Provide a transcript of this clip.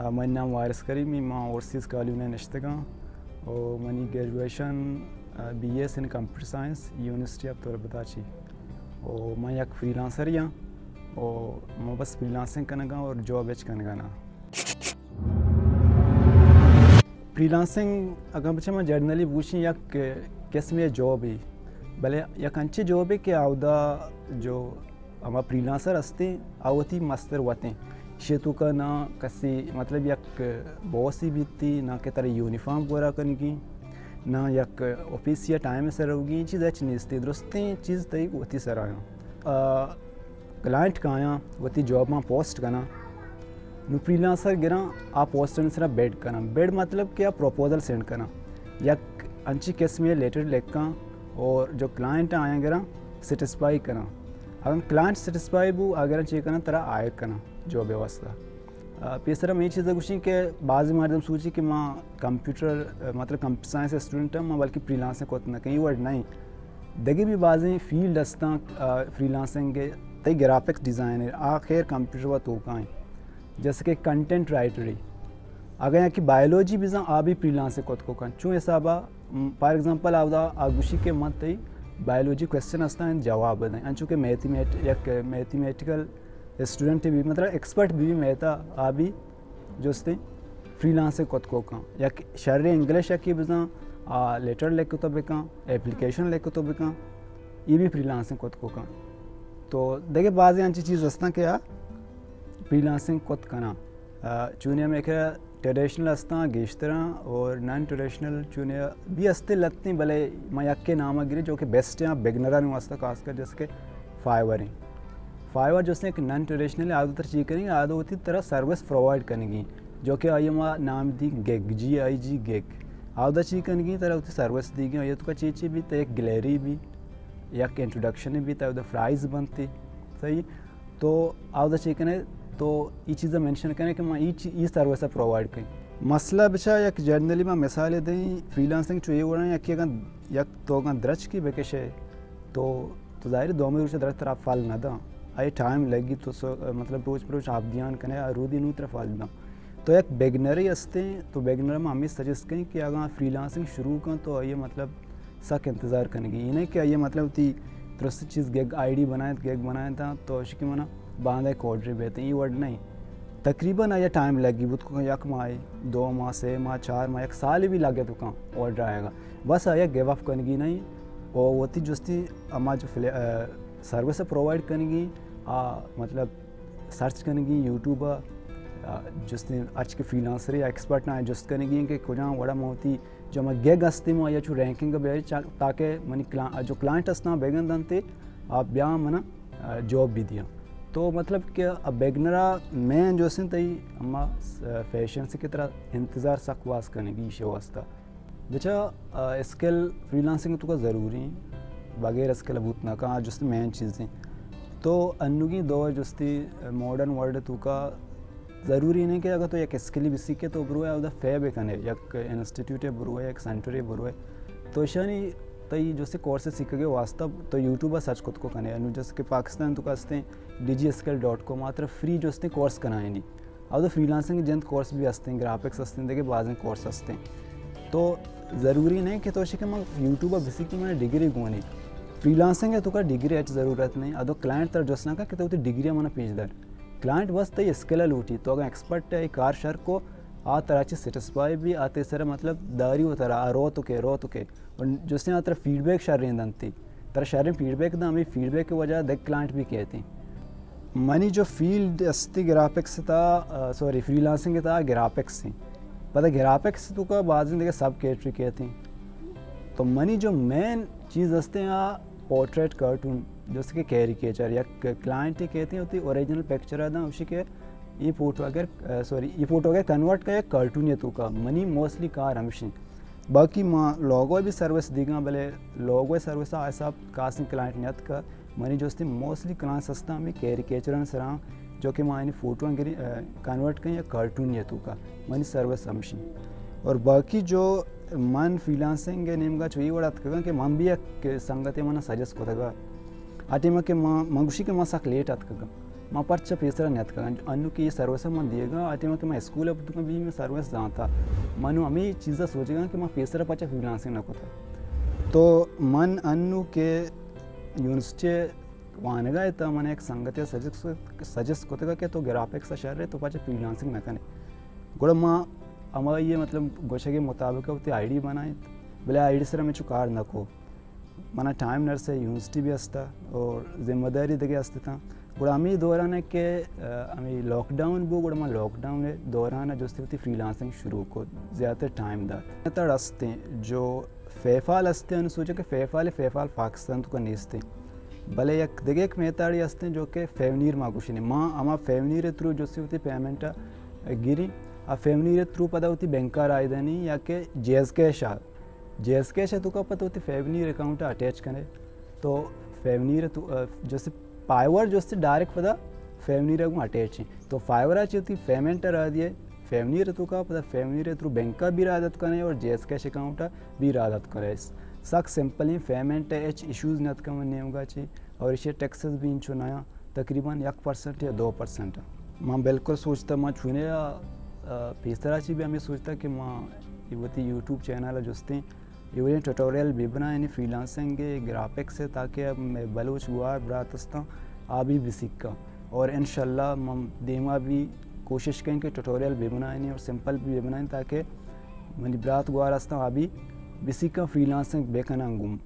mein Name Waris Karimi, ma Overseas College nishtaga और money graduation BS in Computer Science University of Torabatachi और मैं एक freelancer ही हूँ और मैं बस फ्रीलांसिंग करने और जॉब एच करने ना फ्रीलांसिंग अगर बच्चे मैं जर्नली पूछी या किस में जॉब है भले या कंचे जॉब है कि आवदा जो हमारा फ्रीलांसर हस्ते आवती मस्तर होते शेतु का ना कसी मतलब एक बॉस ही भी थी ना के तरह यूनिफॉर्म पूरा करने की ना एक ऑफिस या टाइम से रहोगी चीज़ अच्छी नहीं थी दुरुस्ती चीज़ तई होती सर आया क्लाइंट का आया होती जॉब में पोस्ट करना नु फ्रीलांसर गिरा आप पोस्ट में सिर्फ बेड करना बेड मतलब कि आप प्रपोजल सेंड करना या अंची केस में लेटर लिखा और जो क्लाइंट आया गिरा सेटिस्फाई करना अगर क्लाइंट सेटिस्फाई वो अगर चेक करना तरह आयर करना जॉब व्यवस्था तीसरा मेरी चीज़ कुछ के बाज़ मर्दम सोची कि माँ कंप्यूटर मतलब कंप्यूटर साइंस स्टूडेंट है माँ बल्कि फ्रीलांसिंग को ना कहीं वर्ड नहीं देखे भी बाज़ें फील्ड हस्ता फ्रीलांसिंग के तय ग्राफिक्स डिज़ाइनर आखिर कंप्यूटर व तो का जैसे कि कंटेंट राइटरी अगर यहाँ की बायोलॉजी भी आ भी फ्रीलांसिंग को का चूँ हिसाब फॉर एग्जांपल आवदा आगुशी के मत बायोलॉजी क्वेश्चन हस्ता जवाब दें चूँकि मैथमेटिकल स्टूडेंट भी मतलब एक्सपर्ट भी मेहता आ भी जो फ्रीलांसिंग को का या शहर इंग्लिश या कि बिजा लेटर लेके तो बेका एप्लीकेशन लेके तो बेका ये भी फ्रीलांसिंग को का तो देखिए बाज़ अच्छी चीज़ हस्ता क्या फ्रीलांसिंग को करना चुनिया में ट्रेडिशनल हस्ता गेश्तरा और नॉन ट्रेडिशनल चुनिया भी हस्ते लगती भले मैं यके नाम गिरी जो कि बेस्ट है बिगनरा नहीं हस्ता खासकर जैसे कि फाइवर हैं फाइवर जो एक नॉन ट्रेडिशनल आदत चीज़ करेंगे आदत होती तरह सर्विस प्रोवाइड करेंगी जो कि आई नाम दी गेग GIG गेग आदत चीज़ करेंगी तरह होती सर्विस दी गई तो का चीज़ भी तो एक गैलरी भी या इंट्रोडक्शन भी तो प्राइज बनती सही तो आदत चीज़ करें तो ये चीज़ें मेंशन करें कि मैं ये सर्विस प्रोवाइड करें मसला बचा या जनरली मैं मिसाल दें फ्रीलांसिंग चाहिए हो रहा है या कि अगर तो दरज की बेकेश है तो ज़ाहिर दो में दरज तरफ फल ना दा आई टाइम लगी तो मतलब रोज़ पर रोज़ आप ध्यान करें रोदी नू तरफ फल दा तो एक बेगनर ही हंसते तो बेगनर में हमें सजेस्ट करें कि अगर फ्रीलांसिंग शुरू करें तो ये मतलब सक इंतज़ार करेंगे ये नहीं कि ये मतलब थी दुरुस्त चीज़ गेग ID बनाया था तो उसकी मना बांधा एक ऑर्डर बेहते ये वर्ड नहीं तकरीबन ये टाइम लगी बुत को यक माह 2 माह 6 माह 4 माह 1 साल भी लगे तो कहाँ ऑर्डर आएगा बस आया गिव अप करने नहीं और होती जुस्ती अम्मा जो सर्विस प्रोवाइड करेंगी मतलब सर्च करेंगी यूट्यूब जुस्ती आज के फ्रीलांसर या एक्सपर्ट ना जस्ट करेंगी कि कुछ बड़ा मोती जो मैं गेग हस्ती में या रैंकिंग का ताकि मनी जो क्लाइंट हस्ता बेगन दनते आप ब्या मना जॉब भी दिया तो मतलब कि अब बेगनरा मैं जो तई अम्मा फैशन से की तरह इंतज़ार सकवास करने की शे वास्ता बचा स्किल फ्रीलांसिंग तो का ज़रूरी बगैर स्किल बूत ना का जो मेन चीज़ें तो अनुगी दो जो मॉडर्न वर्ल्ड तो का ज़रूरी नहीं कि अगर तो एक स्किल भी सीखे तो बुरो है उधर फैब कने एक इंस्टीट्यूट है बुरो है एक सेंटर है बुरो है तो शानी तई जो कोर्सेज सीख गए वास्तव तो यूट्यूब सर्च खुद को कने अनु जैसे कि पाकिस्तान तो कसते digiskill.com मात्र फ्री जो कोर्स कराएंगी अब तो फ्रीलांसिंग जंत कोर्स भी हंसते हैं ग्राफिक्स हंसते हैं देखिए बाज़ कोर्स हंसते हैं तो ज़रूरी नहीं कि तो मैं यूट्यूब बेसी की मैंने डिग्री को नहीं फ्रीलांसिंग है तो का डिग्री अच्छी ज़रूरत नहीं अदो क्लाइंट तर जोसना का कि डिग्री मैंने पेजदार क्लाइंट बस तई स्किल उठी तो अगर एक्सपर्ट है कार शर को आ तरह से सेटिस्फाई भी आते सर मतलब दारी हो तरह रो तो के और जिससे आ तरह फीडबैक शर रही तरह शर फीडबैक दा हमें फीडबैक की वजह देख क्लाइंट भी कहते मनी जो फील्ड अस्ती ग्राफिक्स था सॉरी फ्रीलांसिंग था ग्राफिक्स थी पता ग्राफिक्स तो का बाद में देखे सब कैटरी कहते हैं तो मनी जो मेन चीज़ हंसते हैं पोर्ट्रेट कार्टून जैसे कि कैरिकेचर या क्लाइंट ही कहते हैं होती ओरिजिनल पिक्चर है ना उसी के ये फोटो अगर कन्वर्ट का कार्टून है तो का मनी मोस्टली कार हमेशा बाकी माँ लोगो भी सर्विस दिगा भले लोगो सर्विस ऐसा कासिंग क्लाइंट नहीं का मनी जो मोस्टली क्लाइंट सस्ता में कैरिकेचर सरा जो कि माँ फोटो गिरी कन्वर्ट करें या कार्टून है तो का मनी सर्विस हमेशा और बाकी जो मन फ्रीलांसिंग नेम का चाहिए वड़ा कि मन भी संगत मन सजेस्ट को आटे में के मंगुशी के मसाक लेट आत माँ पर्चा पेसरा नेत का अन्नु की सर्विस मन दिएगा आते में कि मैं स्कूल अब तो भी मैं सर्विस जानता मनु हमें चीज़ा सोचेगा कि मैं पेसरा पचा फ्रीलांसिंग ना कोता तो मन अन्नु के यूनिवर्सिटी वानगा है तो मैंने एक संगति सजेस्ट कोतेगा कि तो ग्राफिक्स शहर है तो पचा फ्रीलांसिंग ना कने गुड़ा माँ हमारा ये मतलब गोशे के मुताबिक होती आईडी बनाए बोले आईडी सर में चुकार न को मना टाइम नर्स है यूनिवर्सिटी भी हंसता और जिम्मेदारी दगे हंसते था गुड़ा हमें दौरान है कि हमें लॉकडाउन वो गुड़ा मैं लॉकडाउन है दौरान जो होती फ्रीलांसिंग शुरू को ज़्यादातर टाइम दाते तो हंसते जो फ़ैफ़ाल हंसते हैं सोचा कि फ़ैफ़ाल पाकिस्तान तो का नीसते भले एक दगे एक मेहताड़ी हंसते जो कि फेवनीर माकुशी ने माँ हमारा फेवनीर थ्रू जो होती पेमेंट गिरी आ फेवनीर थ्रू पता होती बैंकर आयदानी या कि जेएस कैश है तो का पता होती फेवनीर अकाउंट अटैच करे तो फेवनीर तो जैसे पाइवर जो से डायरेक्ट पता फेवनीर को अटैच है तो फाइवर होती पेमेंट रह दिए फेवनीर तो का पता फेवनीर थ्रू बैंक का भी रादत करे और जेएस कैश अकाउंट भी रादत करे सक सिंपल ही पेमेंट एच इश्यूज नत का नहीं होगा चाहिए और इसे टैक्सेस भी इंचो नया तकरीबन 1% या 2%। माँ बिल्कुल सोचता माँ छूने तीसरा चीज़ भी हमें सोचता कि माँ ये होती यूट्यूब चैनल जोस्ते ये ट्यूटोरियल भी बनाए यानी फ्रीलांसिंग के ग्राफिक्स है ताकि अब मैं बलोच गुआर बरातस्ता आबी भी सीखा और इंशाल्लाह हम देमा भी कोशिश करें कि ट्यूटोरियल भी बनाए और सिंपल भी बनाए ताकि मेरी बरात गुआर हस्ता आबी भी सीखा फ्रीलांसिंग बेकना गुम